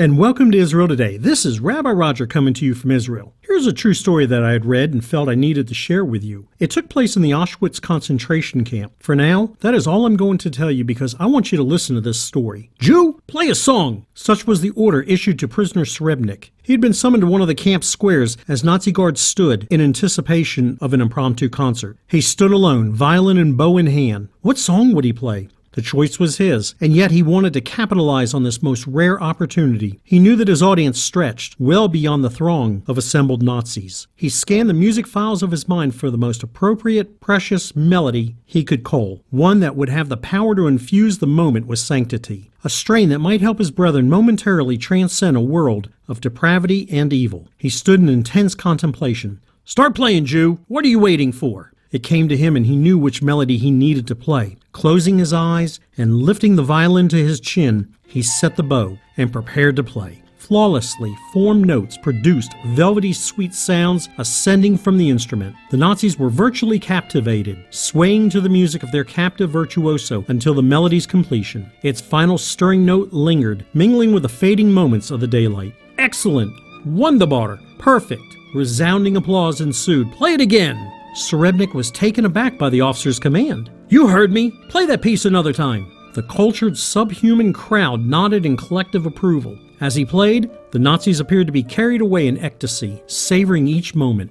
And welcome to Israel Today. This is Rabbi Roger coming to you from Israel. Here's a true story that I had read and felt I needed to share with you. It took place in the Auschwitz concentration camp. For now, that is all I'm going to tell you because I want you to listen to this story. Jew, play a song! Such was the order issued to prisoner Srebnik. He had been summoned to one of the camp squares as Nazi guards stood in anticipation of an impromptu concert. He stood alone, violin and bow in hand. What song would he play? The choice was his, and yet he wanted to capitalize on this most rare opportunity. He knew that his audience stretched well beyond the throng of assembled Nazis. He scanned the music files of his mind for the most appropriate, precious melody he could cull, one that would have the power to infuse the moment with sanctity, a strain that might help his brethren momentarily transcend a world of depravity and evil. He stood in intense contemplation. "Start playing, Jew! What are you waiting for?" It came to him and he knew which melody he needed to play. Closing his eyes and lifting the violin to his chin, he set the bow and prepared to play. Flawlessly formed notes produced velvety sweet sounds ascending from the instrument. The Nazis were virtually captivated, swaying to the music of their captive virtuoso until the melody's completion. Its final stirring note lingered, mingling with the fading moments of the daylight. "Excellent! Wunderbar! Perfect!" Resounding applause ensued. "Play it again!" Srebnik was taken aback by the officer's command. "You heard me! Play that piece another time!" The cultured, subhuman crowd nodded in collective approval. As he played, the Nazis appeared to be carried away in ecstasy, savoring each moment.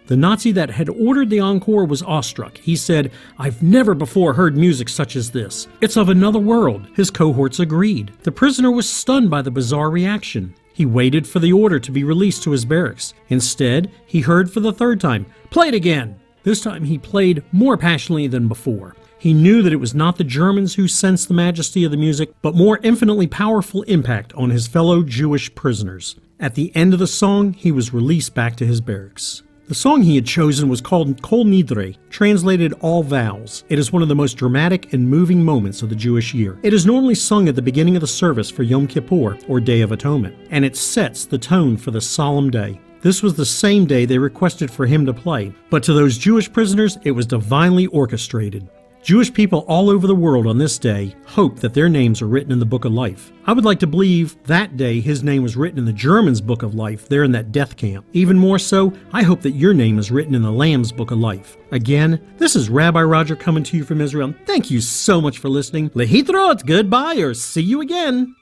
The Nazi that had ordered the encore was awestruck. He said, "I've never before heard music such as this. It's of another world." His cohorts agreed. The prisoner was stunned by the bizarre reaction. He waited for the order to be released to his barracks. Instead, he heard for the third time, "Play it again!" This time he played more passionately than before. He knew that it was not the Germans who sensed the majesty of the music, but more infinitely powerful impact on his fellow Jewish prisoners. At the end of the song, he was released back to his barracks. The song he had chosen was called Kol Nidre, translated All Vows. It is one of the most dramatic and moving moments of the Jewish year. It is normally sung at the beginning of the service for Yom Kippur, or Day of Atonement, and it sets the tone for the solemn day. This was the same day they requested for him to play, but to those Jewish prisoners, it was divinely orchestrated. Jewish people all over the world on this day hope that their names are written in the Book of Life. I would like to believe that day his name was written in the Germans' Book of Life there in that death camp. Even more so, I hope that your name is written in the Lamb's Book of Life. Again, this is Rabbi Roger coming to you from Israel. Thank you so much for listening. Lehitrot, goodbye, or see you again.